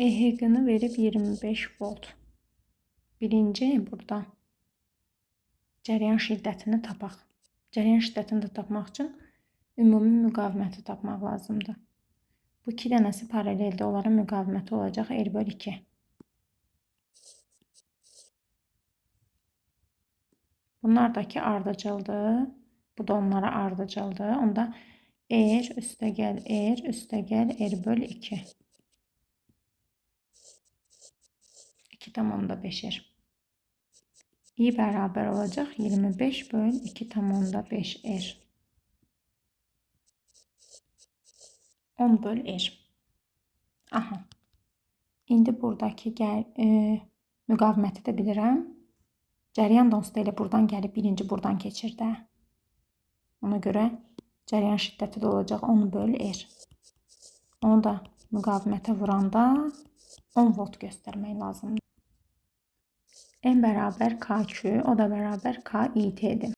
EHq'ını verib 25 volt. Birinci burada cəryan şiddətini tapaq. Cəryan şiddətini də tapmaq üçün ümumi müqaviməti tapmaq lazımdır. Bu iki dənəsi paraleldə, onların müqaviməti olacaq R/2. Bunlar da ki ardıcıldır. Bu da onlara ardıcıldır. Onda R üstəgəl R üstəgəl R/2. 2,5R. I bərabər olacaq 25/2,5R. 10/R. Aha. İndi buradakı müqaviməti də bilirəm. Cəryan da onsuz da elə buradan gəlib birinci buradan keçir də. Ona görə cəryan şiddəti də olacaq 10/R. Onu da müqavimətə vuranda 10 volt göstərmək lazımdır. N bərabər KQ, o da bərabər KIT-dir.